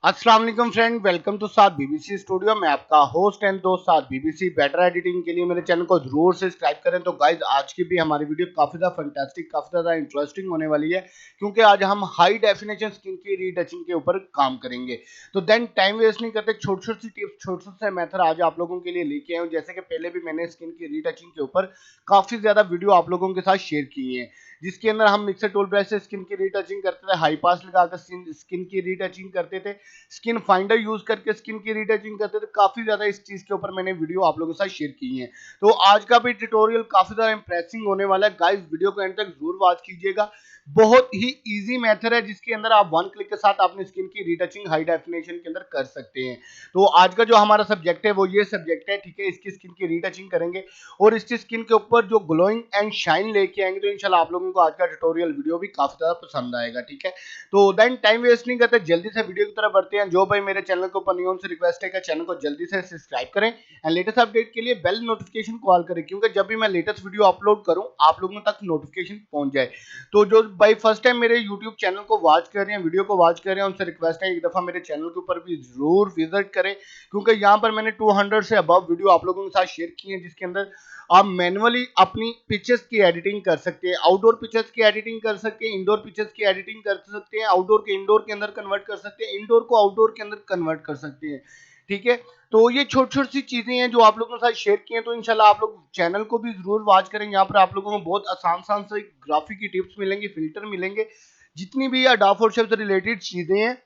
अस्सलाम वालेकुम friend, welcome to साथ बीबीसी स्टूडियो। मैं आपका होस्ट एंड दोस्त साथ बीबीसी। बेटर एडिटिंग के लिए मेरे चैनल को जरूर से सब्सक्राइब करें। तो गाइज आज की भी हमारी वीडियो काफी ज्यादा फंटास्टिक, काफी ज्यादा इंटरेस्टिंग होने वाली है, क्योंकि आज हम हाई डेफिनेशन स्किन की रीटचिंग के ऊपर काम करेंगे। तो देन टाइम वेस्ट नहीं करते, छोटी छोटी सी टिप्स, छोटे छोटे से मेथड आज आप लोगों के लिए लेके आए हूं। जैसे कि पहले भी मैंने स्किन की रीटचिंग के ऊपर काफी ज्यादा वीडियो आप लोगों के साथ शेयर किए हैं, जिसके अंदर हम मिक्सर टूल ब्रश से स्किन की रीटचिंग करते थे, हाई पास लगाकर स्किन की रीटचिंग करते थे, स्किन फाइंडर यूज करके स्किन की रीटचिंग करते थे। काफी ज्यादा इस चीज के ऊपर मैंने वीडियो आप लोगों के साथ शेयर की है। तो आज का भी ट्यूटोरियल काफी ज्यादा इंप्रेसिंग होने वाला है। गाइस वीडियो को एंड तक जरूर वॉच कीजिएगा। बहुत ही इजी मेथड है, जिसके अंदर आप वन क्लिक के साथ अपनी स्किन की रीटचिंग हाई डेफिनेशन के अंदर कर सकते हैं। तो आज का जो हमारा सब्जेक्ट है वो ये सब्जेक्ट है, ठीक है। इसकी स्किन की रीटचिंग करेंगे और इसकी स्किन के ऊपर जो ग्लोइंग एंड शाइन लेके आएंगे। तो इंशाल्लाह आप लोगों को आज का ट्यूटोरियल वीडियो भी काफी ज्यादा पसंद आएगा, ठीक है। तो देन टाइम वेस्ट नहीं करते, जल्दी से वीडियो की तरफ बढ़ते हैं। जो भाई मेरे चैनल को न्यू से रिक्वेस्ट है कि चैनल को जल्दी से सब्सक्राइब करें एंड लेटेस्ट अपडेट के लिए बेल नोटिफिकेशन कॉल करें, क्योंकि जब भी मैं लेटेस्ट वीडियो अपलोड करूं आप लोगों तक नोटिफिकेशन पहुंच जाए। तो जो भाई फर्स्ट टाइम मेरे यूट्यूब चैनल को वॉच कर रहे हैं, वीडियो को वॉच कर रहे हैं, उनसे रिक्वेस्ट है एक दफा मेरे चैनल के ऊपर भी जरूर विजिट करें, क्योंकि यहाँ पर मैंने 200 से अबव वीडियो आप लोगों के साथ शेयर की है, जिसके अंदर आप मैनुअली अपनी पिक्चर्स की एडिटिंग कर सकते हैं, आउटडोर पिक्चर्स की एडिटिंग कर सकते हैं, इंडोर पिक्चर्स की एडिटिंग कर सकते हैं, आउटडोर के इंडोर के अंदर कन्वर्ट कर सकते हैं, इंडोर को आउटडोर के अंदर कन्वर्ट कर सकते हैं, ठीक है। तो ये छोटी छोटी सी चीजें हैं जो आप लोगों के साथ शेयर की हैं। तो इंशाल्लाह आप लोग चैनल को भी जरूर वॉच करें। यहाँ पर आप लोगों को बहुत आसान आसान से ग्राफिक की टिप्स मिलेंगी, फिल्टर मिलेंगे, जितनी भी अडोब फोटोशॉप से रिलेटेड चीजें हैं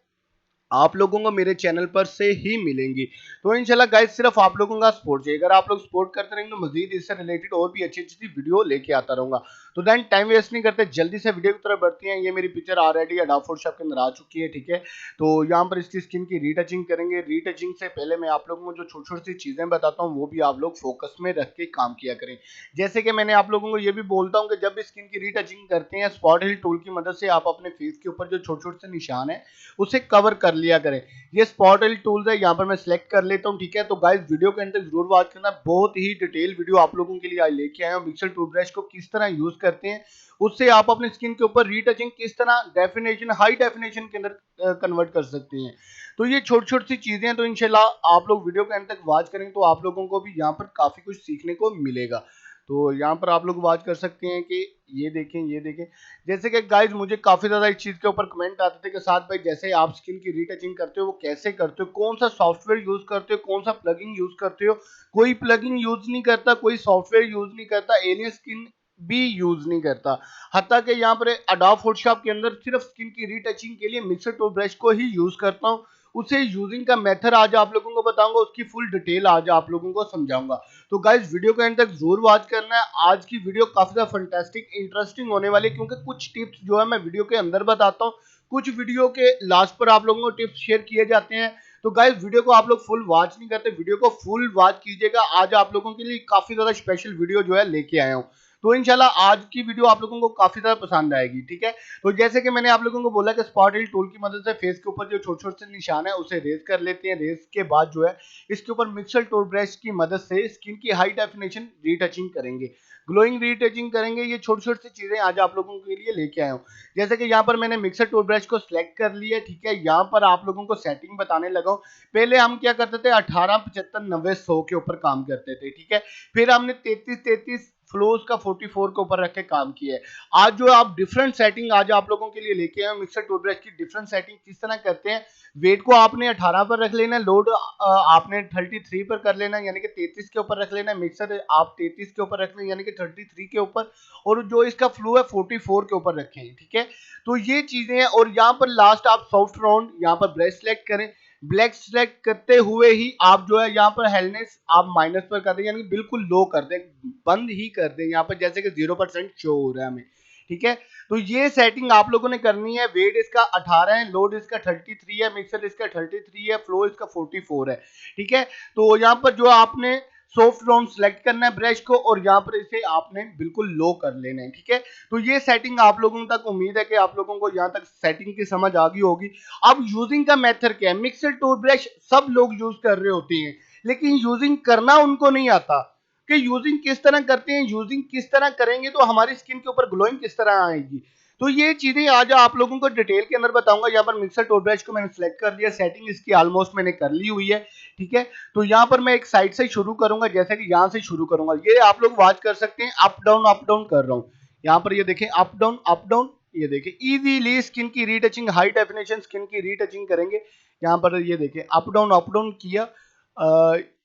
आप लोगों को मेरे चैनल पर से ही मिलेंगी। तो इंशाल्लाह गाइस सिर्फ आप लोगों का सपोर्ट चाहिए। अगर आप लोग सपोर्ट करते रहेंगे तो मजीद इससे रिलेटेड और भी अच्छी अच्छी वीडियो लेके आता रहूंगा। तो देन टाइम वेस्ट नहीं करते, जल्दी से वीडियो की तरफ बढ़ती हैं। ये मेरी पिक्चर ऑलरेडी अडोब फोटोशॉप के अंदर आ चुकी है, ठीक है। तो यहाँ पर इसकी स्किन की रीटचिंग करेंगे। रीटचिंग से पहले मैं आप लोगों को जो छोटी छोटी सी चीजें बताता हूँ वो भी आप लोग फोकस में रख के काम किया करें। जैसे कि मैंने आप लोगों को ये भी बोलता हूँ कि जब भी स्किन की रीटचिंग करते हैं, स्पॉट हिल टूल की मदद से आप अपने फेस के ऊपर जो छोटे छोटे से निशान है उसे कवर कर लिया करें। ये स्पॉट हिल टूल्स है, यहाँ पर मैं सिलेक्ट कर लेता हूँ, ठीक है। तो गाइस वीडियो के अंदर जरूर वॉच करना, बहुत ही डिटेल वीडियो आप लोगों के लिए आज लेके आया हूँ। मिक्सर टूथब्रश को किस तरह यूज करते हैं, उससे आप अपनी स्किन के ऊपर रीटचिंग किस तरह डेफिनेशन हाई डेफिनेशन के अंदर कन्वर्ट कर सकते हैं। तो ये छोटी छोटी सी चीजें हैं। तो इंशाल्लाह आप लोग वीडियो के अंत तक वॉच करेंगे तो आप लोगों को भी यहाँ पर काफी कुछ सीखने को मिलेगा। तो यहाँ पर आप लोग वॉच कर सकते हैं कि ये देखें, ये देखें। जैसे कि गाइस मुझे काफी ज्यादा इस चीज के ऊपर कमेंट आते थे कि साथ भाई जैसे आप स्किन की रीटचिंग करते हो वो कैसे करते हो, कौन सा सॉफ्टवेयर यूज करते हो, कौन सा प्लगइन यूज करते हो। कोई प्लगइन यूज नहीं करता, कोई सॉफ्टवेयर यूज नहीं करता, एलियन स्किन भी यूज नहीं करता। हत्ता कि यहाँ पर अडोब फोटोशॉप के अंदर सिर्फ स्किन की रीटचिंग के लिए मिक्सर टूल ब्रश को ही यूज करता हूँ। उसे यूजिंग का मेथड आज आप लोगों को बताऊंगा, उसकी फुल डिटेल आज आप लोगों को समझाऊंगा। तो गाइस वीडियो को एंड तक जरूर वॉच करना है। आज की वीडियो काफी ज्यादा फंटास्टिक इंटरेस्टिंग होने वाली है, क्योंकि कुछ टिप्स जो है मैं वीडियो के अंदर बताता हूँ, कुछ वीडियो के लास्ट पर आप लोगों को टिप्स शेयर किए जाते हैं। तो गाइस वीडियो को आप लोग फुल वॉच नहीं करते, वीडियो को फुल वॉच कीजिएगा। आज आप लोगों के लिए काफी ज्यादा स्पेशल वीडियो जो है लेके आया हूँ। तो इंशाल्लाह आज की वीडियो आप लोगों को काफी ज्यादा पसंद आएगी, ठीक है। तो जैसे कि मैंने आप लोगों को बोला कि स्पॉट हिल टूल की मदद से फेस के ऊपर जो छोटे छोटे से निशान है उसे रेज कर लेते हैं। रेज के बाद जो है इसके ऊपर मिक्सर टूल ब्रश की मदद से स्किन की हाई डेफिनेशन रीटचिंग करेंगे, ग्लोइंग रीटचिंग करेंगे। ये छोटी छोटी सी चीजें आज आप लोगों के लिए लेके आया हूँ। जैसे कि यहाँ पर मैंने मिक्सर टूल ब्रश को सिलेक्ट कर लिया, ठीक है। यहाँ पर आप लोगों को सेटिंग बताने लगा हूँ। पहले हम क्या करते थे, 18, 75, 90, 100 के ऊपर काम करते थे, ठीक है। फिर हमने 33 फ्लोज का 44 के ऊपर रख के काम किया है। आज जो आप डिफरेंट सेटिंग आज आप लोगों के लिए लेके आए मिक्सर टूथब्रश की डिफरेंट सेटिंग किस तरह करते हैं। वेट को आपने 18 पर रख लेना, लोड आपने 33 पर कर लेना, यानी कि 33 के ऊपर रख लेना, मिक्सर आप 33 के ऊपर रख लें यानी कि 33 के ऊपर, और जो इसका फ्लो है 44 के ऊपर रखें, ठीक है। तो ये चीजें हैं। और यहाँ पर लास्ट आप सॉफ्ट राउंड यहाँ पर ब्रश सेलेक्ट करें। ब्लैक सेलेक्ट करते हुए ही आप जो है यहाँ पर हेल्डनेस आप माइनस पर कर दें, यानी बिल्कुल लो कर दें, बंद ही कर दें यहाँ पर, जैसे कि 0% शो हो रहा है हमें, ठीक है। तो ये सेटिंग आप लोगों ने करनी है। वेट इसका 18 है, लोड इसका 33 है, मिक्सर इसका 33 है, फ्लो इसका 44 है, ठीक है। तो यहाँ पर जो आपने सॉफ्ट राउंड सेलेक्ट करना है ब्रश को, और यहाँ पर इसे आपने बिल्कुल लो कर लेना है, ठीक है। तो ये सेटिंग आप लोगों तक, उम्मीद है कि आप लोगों को यहाँ तक सेटिंग की समझ आ गई होगी। अब यूजिंग का मेथड क्या है। मिक्सर टूल ब्रश सब लोग यूज कर रहे होते हैं, लेकिन यूजिंग करना उनको नहीं आता कि यूजिंग किस तरह करते हैं, यूजिंग किस तरह करेंगे तो हमारी स्किन के ऊपर ग्लोइंग किस तरह आएगी। तो ये चीजें आज आप लोगों को डिटेल के अंदर बताऊंगा। यहाँ पर मिक्सर टूल ब्रश को मैंने सेलेक्ट कर लिया, सेटिंग इसकी ऑलमोस्ट मैंने कर ली हुई है, ठीक है। तो यहाँ पर मैं एक साइड से शुरू करूंगा, जैसे कि यहाँ से शुरू करूंगा। ये आप लोग वॉच कर सकते हैं, अप डाउन कर रहा हूँ। यहाँ पर ये देखें अप डाउन, ये देखें इजीली स्किन की रीटचिंग, हाई डेफिनेशन स्किन की रीटचिंग करेंगे। यहाँ पर ये देखें अप डाउन किया।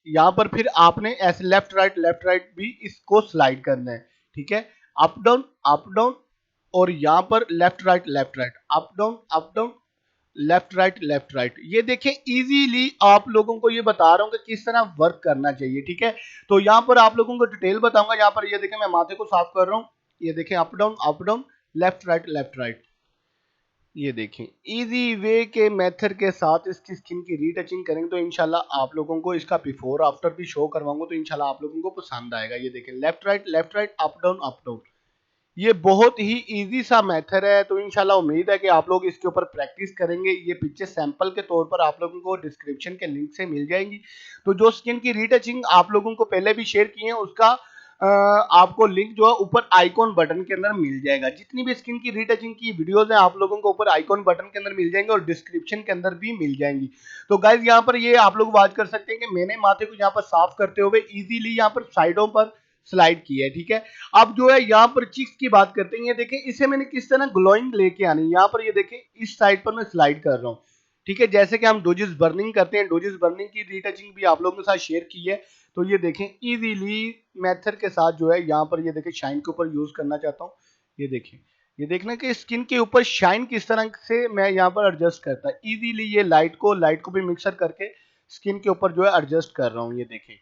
यहाँ पर फिर आपने ऐसे लेफ्ट राइट भी इसको स्लाइड करना है, ठीक है। अप डाउन और यहाँ पर left right, up down left right. ये देखें इजीली आप लोगों को ये बता रहा हूँ कि किस तरह वर्क करना चाहिए, ठीक है। तो यहाँ पर आप लोगों को डिटेल बताऊंगा। यहाँ पर ये देखें मैं माथे को साफ कर रहा हूँ, ये देखें अप डाउन लेफ्ट राइट। ये देखें इजी वे के मेथड के साथ इसकी स्किन की रीटचिंग करेंगे तो इंशाल्लाह आप लोगों को इसका बिफोर आफ्टर भी शो करवाऊंगा, तो इंशाल्लाह आप लोगों को पसंद आएगा। ये देखें लेफ्ट राइट अप डाउन। ये बहुत ही इजी सा मेथड है, तो इंशाल्लाह उम्मीद है कि आप लोग इसके ऊपर प्रैक्टिस करेंगे। ये पिक्चर सैंपल के तौर पर आप लोगों को डिस्क्रिप्शन के लिंक से मिल जाएंगी। तो जो स्किन की रीटचिंग आप लोगों को पहले भी शेयर की है उसका आपको लिंक जो है ऊपर आइकॉन बटन के अंदर मिल जाएगा। जितनी भी स्किन की रीटचिंग की वीडियोस हैं आप लोगों को ऊपर आइकॉन बटन के अंदर मिल जाएंगे और डिस्क्रिप्शन के अंदर भी मिल जाएंगी। तो गाइज यहाँ पर ये आप लोग बात कर सकते हैं कि मैंने माथे को यहाँ पर साफ करते हुए इजीली यहाँ पर साइडों पर स्लाइड की है, ठीक है। अब जो है यहाँ पर चिक्स की बात करते हैं, ये देखें इसे मैंने किस तरह ग्लोइंग लेके आनी। यहाँ पर ये देखें इस साइड पर मैं स्लाइड कर रहा हूँ, ठीक है। जैसे कि हम डोजिस बर्निंग करते हैं, डोजिस बर्निंग की रीटचिंग भी आप लोगों के साथ शेयर की है। तो ये देखें इजीली मेथड के साथ जो है यहाँ पर ये देखें शाइन के ऊपर यूज करना चाहता हूँ। ये देखें, ये देखना कि स्किन के ऊपर शाइन किस तरह से मैं यहाँ पर एडजस्ट करता है इजीली। ये लाइट को भी मिक्सर करके स्किन के ऊपर जो है एडजस्ट कर रहा हूँ। ये देखें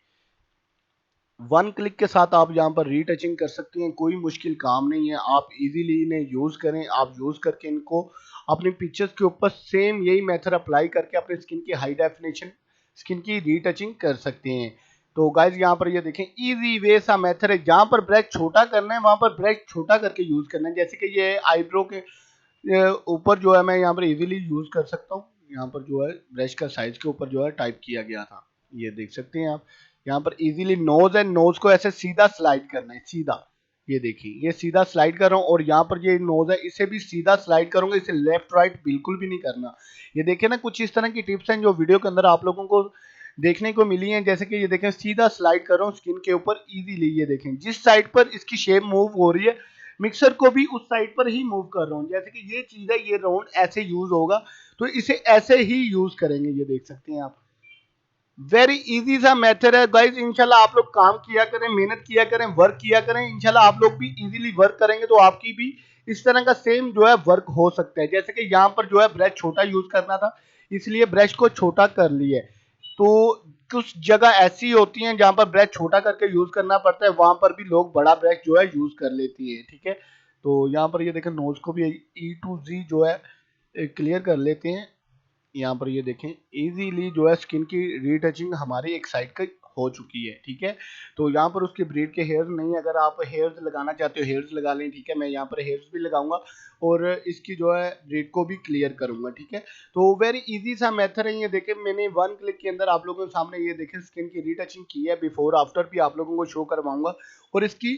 वन क्लिक के साथ आप यहाँ पर रीटचिंग कर सकते हैं, कोई मुश्किल काम नहीं है। आप इजीली इन्हें यूज करें, आप यूज करके इनको अपने पिक्चर्स के ऊपर सेम यही मेथड अप्लाई करके अपने स्किन की हाई डेफिनेशन स्किन की रीटचिंग कर सकते हैं। तो गाइज यहाँ पर ये देखें इजी वे सा मेथड है। जहाँ पर ब्रश छोटा करना है वहां पर ब्रश छोटा करके यूज करना है। जैसे कि ये आईब्रो के ऊपर जो है मैं यहाँ पर इजीली यूज कर सकता हूँ। यहाँ पर जो है ब्रश का साइज के ऊपर जो है टाइप किया गया था, ये देख सकते हैं आप। यहाँ पर इजीली नोज एंड नोज को ऐसे सीधा स्लाइड करना है, सीधा। ये देखिए ये सीधा स्लाइड कर रहा हूँ और यहाँ पर ये नोज है इसे भी सीधा स्लाइड करूंगा, इसे लेफ्ट राइट बिल्कुल भी नहीं करना। ये देखें ना कुछ इस तरह की टिप्स हैं जो वीडियो के अंदर आप लोगों को देखने को मिली हैं। जैसे कि ये देखें सीधा स्लाइड कर रहा हूँ स्किन के ऊपर इजीली। ये देखें जिस साइड पर इसकी शेप मूव हो रही है मिक्सर को भी उस साइड पर ही मूव कर रहा हूँ। जैसे कि ये चीज है, ये राउंड ऐसे यूज होगा तो इसे ऐसे ही यूज करेंगे। ये देख सकते हैं आप, वेरी इजी सा मेथड है गाइस। इंशाल्लाह आप लोग काम किया करें, मेहनत किया करें, वर्क किया करें। इंशाल्लाह आप लोग भी इजीली वर्क करेंगे तो आपकी भी इस तरह का सेम जो है वर्क हो सकता है। जैसे कि यहाँ पर जो है ब्रश छोटा यूज करना था इसलिए ब्रश को छोटा कर लिए। तो कुछ जगह ऐसी होती हैं जहां पर ब्रश छोटा करके यूज करना पड़ता है, वहां पर भी लोग बड़ा ब्रश जो है यूज कर लेती है, ठीक है। तो यहाँ पर ये देखें नोज को भी ई टू जी जो है क्लियर कर लेते हैं। यहाँ पर ये देखें इजीली जो है स्किन की रीटचिंग हमारी एक साइड का हो चुकी है, ठीक है। तो यहाँ पर उसके ब्रीड के हेयर्स नहीं, अगर आप हेयर्स लगाना चाहते हो हेयर्स लगा लें, ठीक है। मैं यहाँ पर हेयर्स भी लगाऊंगा और इसकी जो है ब्रीड को भी क्लियर करूंगा, ठीक है। तो वेरी इजी सा मेथड है। ये देखें मैंने वन क्लिक के अंदर आप लोगों के सामने ये देखें स्किन की रीटचिंग की है। बिफोर आफ्टर भी आप लोगों को शो करवाऊंगा और इसकी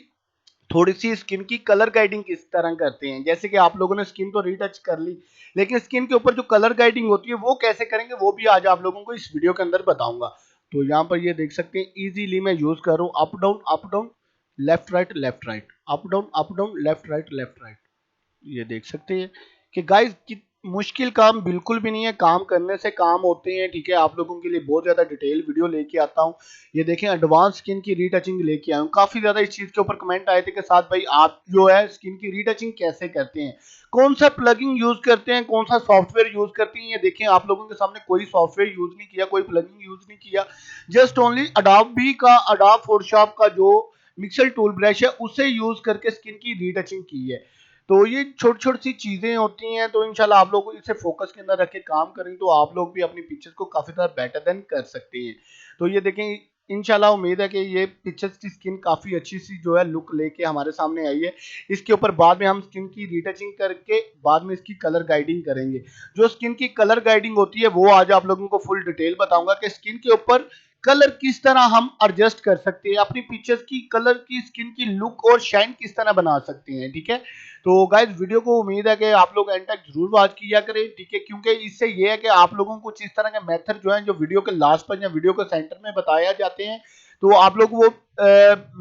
थोड़ी सी स्किन की कलर गाइडिंग किस तरह करते हैं। जैसे कि आप लोगों ने स्किन तो रीटच कर ली, लेकिन स्किन के ऊपर जो कलर गाइडिंग होती है वो कैसे करेंगे वो भी आज आप लोगों को इस वीडियो के अंदर बताऊंगा। तो यहाँ पर ये देख सकते हैं इजीली मैं यूज कर रहा हूँ up down left right up down left right. ये देख सकते हैं कि गाइस कि मुश्किल काम बिल्कुल भी नहीं है, काम करने से काम होते हैं, ठीक है। आप लोगों के लिए बहुत ज्यादा डिटेल वीडियो लेके आता हूँ। ये देखें एडवांस स्किन की रीटचिंग लेके आया हूँ। काफी ज्यादा इस चीज के ऊपर कमेंट आए थे कि साथ भाई आप जो है स्किन की रीटचिंग कैसे करते हैं, कौन सा प्लगिंग यूज करते हैं, कौन सा सॉफ्टवेयर यूज करते हैं। ये देखें आप लोगों के सामने कोई सॉफ्टवेयर यूज नहीं किया, कोई प्लगिंग यूज नहीं किया, जस्ट ओनली अडोब फोटोशॉप का जो मिक्सर टूल ब्रश है उसे यूज करके स्किन की रीटचिंग की है। तो ये छोटी छोटी सी चीजें होती हैं। तो इंशाल्लाह आप लोग को इसे फोकस के अंदर रख के काम करें तो आप लोग भी अपनी पिक्चर्स को काफी ज्यादा बेटर देन कर सकते हैं। तो ये देखें इंशाल्लाह उम्मीद है कि ये पिक्चर्स की स्किन काफी अच्छी सी जो है लुक लेके हमारे सामने आई है। इसके ऊपर बाद में हम स्किन की रीटचिंग करके बाद में इसकी कलर गाइडिंग करेंगे। जो स्किन की कलर गाइडिंग होती है वो आज आप लोगों को फुल डिटेल बताऊंगा कि स्किन के ऊपर कलर किस तरह हम एडजस्ट कर सकते हैं, अपनी पिक्चर्स की कलर की स्किन की लुक और शाइन किस तरह बना सकते हैं। ठीक है, तो गाइज वीडियो को उम्मीद है कि आप लोग एंड तक जरूर वॉच किया करें। ठीक है, क्योंकि इससे ये है कि आप लोगों को कुछ इस तरह के मेथड जो है जो वीडियो के लास्ट पर या वीडियो के सेंटर में बताया जाते हैं, तो आप लोग वो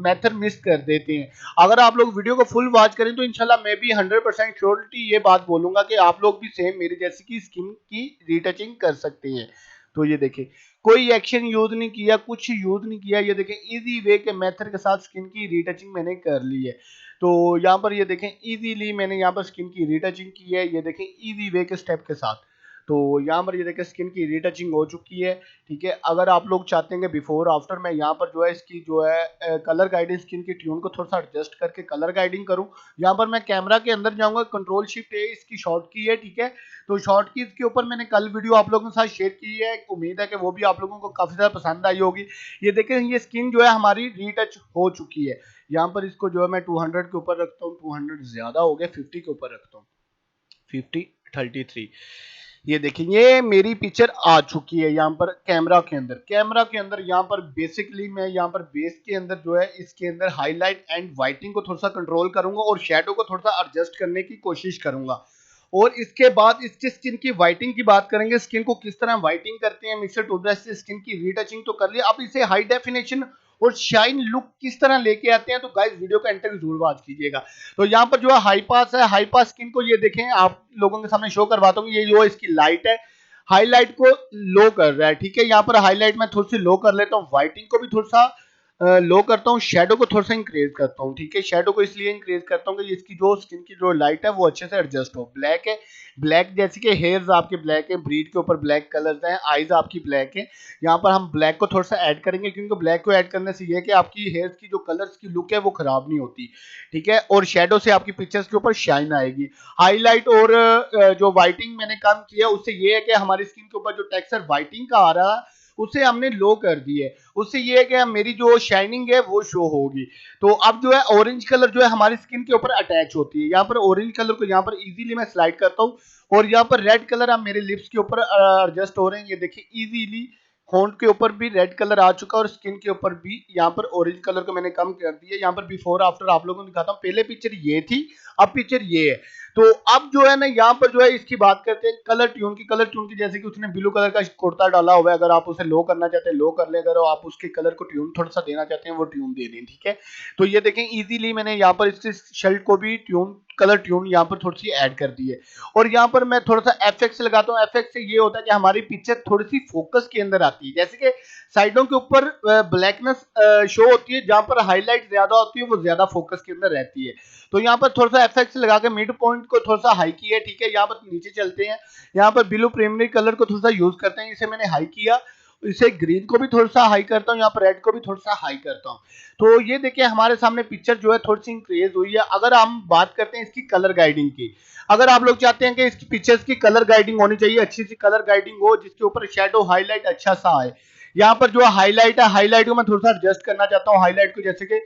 मेथड मिस कर देते हैं। अगर आप लोग वीडियो को फुल वॉच करें तो इंशाल्लाह मैं भी 100% श्योरिटी ये बात बोलूंगा कि आप लोग भी सेम मेरे जैसी की स्किन की रीटचिंग कर सकते हैं। तो ये देखें, कोई एक्शन यूज नहीं किया, कुछ यूज नहीं किया, ये देखें इजी वे के मेथड के साथ स्किन की रीटचिंग मैंने कर ली है। तो यहाँ पर ये देखें इजीली मैंने यहाँ पर स्किन की रीटचिंग की है, ये देखें इजी वे के स्टेप के साथ। तो यहाँ पर ये देखें स्किन की रीटचिंग हो चुकी है। ठीक है, अगर आप लोग चाहते हैं कि बिफोर आफ्टर मैं यहाँ पर जो है इसकी जो है कलर गाइडिंग स्किन की ट्यून को थोड़ा सा एडजस्ट करके कलर गाइडिंग करूँ, यहाँ पर मैं कैमरा के अंदर जाऊंगा, कंट्रोल शिफ्ट ए इसकी शॉर्ट की है। ठीक है, तो शॉर्ट कीज के ऊपर मैंने कल वीडियो आप लोगों के साथ शेयर की है, उम्मीद है कि वो भी आप लोगों को काफी ज्यादा पसंद आई होगी। ये देखें ये स्किन जो है हमारी रीटच हो चुकी है। यहाँ पर इसको जो है मैं 200 के ऊपर रखता हूँ, 200 ज्यादा हो गया, 50 के ऊपर रखता हूँ, 50 33। ये देखिए ये मेरी पिक्चर आ चुकी है यहाँ पर कैमरा के अंदर यहाँ पर बेसिकली मैं यहाँ पर बेस के अंदर जो है इसके अंदर हाईलाइट एंड वाइटिंग को थोड़ा सा कंट्रोल करूंगा और शेडो को थोड़ा सा एडजस्ट करने की कोशिश करूंगा। और इसके बाद इसकी स्किन की वाइटिंग की बात करेंगे, स्किन को किस तरह वाइटिंग करते हैं मिक्सर टूथब्रश से, स्किन की रीटचिंग तो कर लिया, अब इसे हाई डेफिनेशन और शाइन लुक किस तरह लेके आते हैं। तो गाइस वीडियो का एंड तक जरूर वॉच कीजिएगा। तो यहाँ पर जो है हाई पास है, हाई पास स्किन को ये देखें आप लोगों के सामने शो करवाता हूँ, ये जो इसकी लाइट है हाईलाइट को लो कर रहा है। ठीक है, यहाँ पर हाईलाइट मैं थोड़ी सी लो कर लेता हूँ, वाइटिंग को भी थोड़ा सा लो करता हूँ, शेडो को थोड़ा सा इंक्रीज करता हूँ। ठीक है, शेडो को इसलिए इंक्रीज करता हूँ कि इसकी जो स्किन की जो लाइट है वो अच्छे से एडजस्ट हो। ब्लैक है, ब्लैक जैसे कि हेयर्स आपके ब्लैक है, ब्रीड के ऊपर ब्लैक कलर्स हैं, आईज आपकी ब्लैक है, यहाँ पर हम ब्लैक को थोड़ा सा ऐड करेंगे क्योंकि ब्लैक को ऐड करने से ये कि आपकी हेयर्स की जो कलर्स की लुक है वो खराब नहीं होती। ठीक है, और शेडो से आपकी पिक्चर्स के ऊपर शाइन आएगी। हाईलाइट और जो वाइटिंग मैंने काम किया उससे ये है कि हमारी स्किन के ऊपर जो टेक्सचर वाइटिंग का आ रहा है उसे हमने लो कर दी है, उससे ये है कि मेरी जो शाइनिंग है वो शो होगी। तो अब जो है ऑरेंज कलर जो है हमारी स्किन के ऊपर अटैच होती है, यहाँ पर ऑरेंज कलर को यहाँ पर इजीली मैं स्लाइड करता हूँ और यहाँ पर रेड कलर अब मेरे लिप्स के ऊपर एडजस्ट हो रहे हैं। ये देखिए इजीली होंठ के ऊपर भी रेड कलर आ चुका है और स्किन के ऊपर भी यहाँ पर ऑरेंज कलर को मैंने कम कर दिया। यहाँ पर बिफोर आफ्टर आप लोगों को दिखाता हूँ, पहले पिक्चर ये थी, अब पिक्चर ये है। तो अब जो है ना यहाँ पर जो है इसकी बात करते हैं कलर ट्यून की। कलर ट्यून की जैसे कि उसने ब्लू कलर का कुर्ता डाला हुआ है, अगर आप उसे लो करना चाहते हैं लो कर ले, अगर आप उसके कलर को ट्यून थोड़ा सा देना चाहते हैं वो ट्यून दे दें। ठीक है, तो ये देखें इजीली मैंने यहाँ पर इसके शर्ट को भी ट्यून कलर ट्यून यहाँ पर थोड़ी सी ऐड कर दी है। और यहाँ पर मैं थोड़ा सा एफएक्स लगाता हूँ, एफएक्स से ये होता है कि हमारी पिक्चर थोड़ी सी फोकस के अंदर आती है, जैसे कि साइडों के ऊपर ब्लैकनेस शो होती है, जहां पर हाईलाइट ज्यादा होती है वो ज्यादा फोकस के अंदर रहती है। तो यहाँ पर थोड़ा सा एफएक्स लगा के मिड पॉइंट को थोड़ा सा हाई किया है। ठीक है, यहाँ पर नीचे चलते हैं, यहाँ पर ब्लू प्राइमरी कलर को थोड़ा सा यूज करते हैं, इसे मैंने हाई किया, इसे ग्रीन को भी थोड़ा सा हाई करता हूँ, यहाँ पर रेड को भी थोड़ा सा हाई करता हूँ। तो ये देखिए हमारे सामने पिक्चर जो है थोड़ी सी इंक्रीज हुई है। अगर हम बात करते हैं इसकी कलर गाइडिंग की, अगर आप लोग चाहते हैं कि इसकी पिक्चर्स की कलर गाइडिंग होनी चाहिए, अच्छी सी कलर गाइडिंग हो जिसके ऊपर शेडो हाईलाइट अच्छा सा आए, यहाँ पर जो हाईलाइट है हाईलाइट को मैं थोड़ा सा एडजस्ट करना चाहता हूँ, हाईलाइट को जैसे कि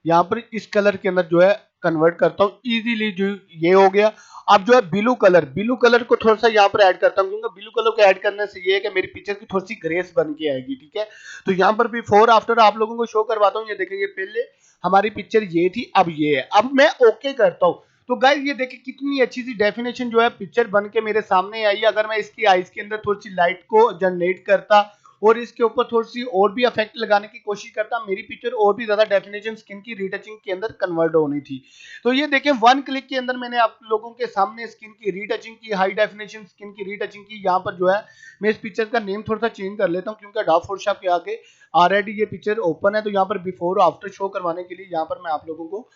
यहाँ पर इस कलर के अंदर जो है कन्वर्ट करता हूँ इजीली, जो ये हो गया। अब जो है ब्लू कलर को थोड़ा सा यहाँ पर ऐड करता हूँ, क्योंकि ब्लू कलर को ऐड करने से ये है कि मेरी पिक्चर की थोड़ी सी ग्रेस बन के आएगी। ठीक है, तो यहाँ पर बिफोर आफ्टर आप लोगों को शो करवाता हूँ। ये देखेंगे पहले हमारी पिक्चर ये थी, अब ये है, अब मैं ओके करता हूँ। तो गाइस ये देखिए कितनी अच्छी सी डेफिनेशन जो है पिक्चर बन के मेरे सामने आई। अगर मैं इसकी आईज के अंदर थोड़ी सी लाइट को जनरेट करता और इसके ऊपर थोड़ी सी और भी इफेक्ट लगाने की कोशिश करता, मेरी पिक्चर और भी ज्यादा डेफिनेशन स्किन की रीटचिंग के अंदर कन्वर्ट होनी थी। तो ये देखें वन क्लिक के अंदर मैंने आप लोगों के सामने स्किन की रीटचिंग की, हाई डेफिनेशन स्किन की रीटचिंग की। यहाँ पर जो है मैं इस पिक्चर का नेम थोड़ा सा चेंज कर लेता हूँ क्योंकि अडोब फोटोशॉप के आगे ऑलरेडी ये पिक्चर ओपन है। तो यहाँ पर बिफोर आफ्टर शो करवाने के लिए यहाँ पर मैं आप लोगों को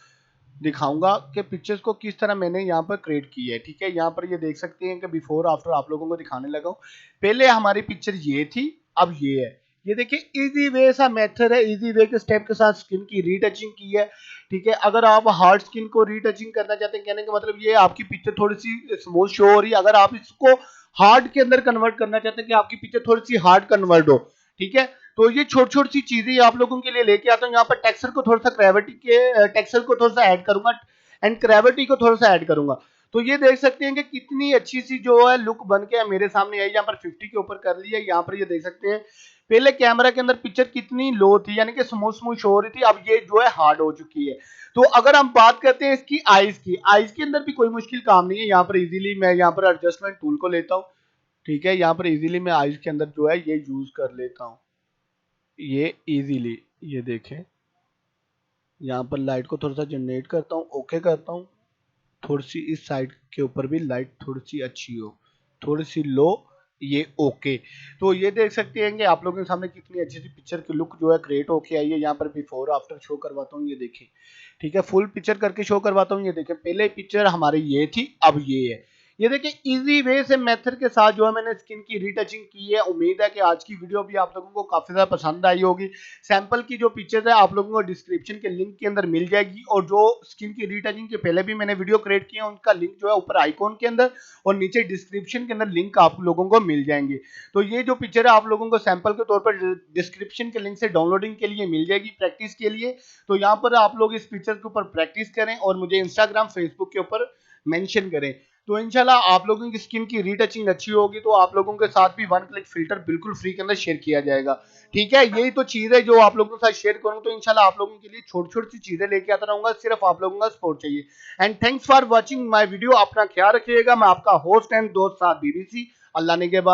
दिखाऊंगा कि पिक्चर्स को किस तरह मैंने यहाँ पर क्रिएट की है। ठीक है, यहाँ पर ये देख सकते हैं कि बिफोर आफ्टर आप लोगों को दिखाने लगा हूँ। पहले हमारी पिक्चर ये थी, अब ये है। ये देखिए इजी वे सा मेथड है, इजी वे के स्टेप के साथ स्किन की रीटचिंग की है। ठीक है, अगर आप हार्ड स्किन को रीटचिंग करना चाहते हैं, कहने का मतलब ये आपकी पिक्चर थोड़ी सी स्मूथ शो हो रही है, अगर आप इसको हार्ड के अंदर कन्वर्ट करना चाहते हैं कि आपकी पिक्चर थोड़ी सी हार्ड कन्वर्ट हो। ठीक है, तो ये छोटी छोटी सी चीजें आप लोगों के लिए लेके आता हूँ। यहाँ पर टेक्सचर को थोड़ा सा ग्रेविटी के टेक्सचर को थोड़ा सा ऐड करूंगा एंड ग्रेविटी को थोड़ा सा ऐड करूंगा। तो ये देख सकते हैं कि कितनी अच्छी सी जो है लुक बन के मेरे सामने आई। यहाँ पर 50 के ऊपर कर लिया। यहाँ पर ये देख सकते हैं पहले कैमरा के अंदर पिक्चर कितनी लो थी, यानी कि स्मूथ स्मूथ शो हो रही थी, अब ये जो है हार्ड हो चुकी है। तो अगर हम बात करते हैं इसकी आईज की, आईज के अंदर भी कोई मुश्किल काम नहीं है। यहाँ पर इजीली मैं यहाँ पर एडजस्टमेंट टूल को लेता हूँ, ठीक है। यहाँ पर इजीली मैं आईज के अंदर जो है ये यूज कर लेता हूँ, ये इजीली। ये देखें, यहाँ पर लाइट को थोड़ा सा जनरेट करता हूँ, ओके करता हूँ। थोड़ी सी इस साइड के ऊपर भी लाइट थोड़ी सी अच्छी हो, थोड़ी सी लो, ये ओके। तो ये देख सकते हैं कि आप लोगों के सामने कितनी अच्छी सी पिक्चर की लुक जो है क्रिएट होके आई है। यहाँ पर बिफोर आफ्टर शो करवाता हूँ, ये देखें, ठीक है। फुल पिक्चर करके शो करवाता हूँ, ये देखें। पहले पिक्चर हमारी ये थी, अब ये है। ये देखिए इजी वे से मेथड के साथ जो है मैंने स्किन की रीटचिंग की है। उम्मीद है कि आज की वीडियो भी आप लोगों को काफी ज्यादा पसंद आई होगी। सैंपल की जो पिक्चर्स है आप लोगों को डिस्क्रिप्शन के लिंक के अंदर मिल जाएगी, और जो स्किन की रीटचिंग के पहले भी मैंने वीडियो क्रिएट किए हैं उनका लिंक जो है ऊपर आइकॉन के अंदर और नीचे डिस्क्रिप्शन के अंदर लिंक आप लोगों को मिल जाएंगे। तो ये जो पिक्चर है आप लोगों को सैंपल के तौर पर डिस्क्रिप्शन के लिंक से डाउनलोडिंग के लिए मिल जाएगी प्रैक्टिस के लिए। तो यहाँ पर आप लोग इस पिक्चर के ऊपर प्रैक्टिस करें और मुझे इंस्टाग्राम फेसबुक के ऊपर मेंशन करें। तो इंशाल्लाह आप लोगों की स्किन की रीटचिंग अच्छी होगी तो आप लोगों के साथ भी 1 क्लिक फिल्टर बिल्कुल फ्री के अंदर शेयर किया जाएगा, ठीक है। यही तो चीज है जो आप लोगों के साथ शेयर करूंगा। तो इंशाल्लाह आप लोगों के लिए छोटी छोटी सी चीजें लेके आता रहूंगा, सिर्फ आप लोगों का सपोर्ट चाहिए। And thanks for watching my video. अपना ख्याल रखिएगा। मैं आपका होस्ट एंड दोस्त साद बीबीसी। अल्लाह ने के बाद।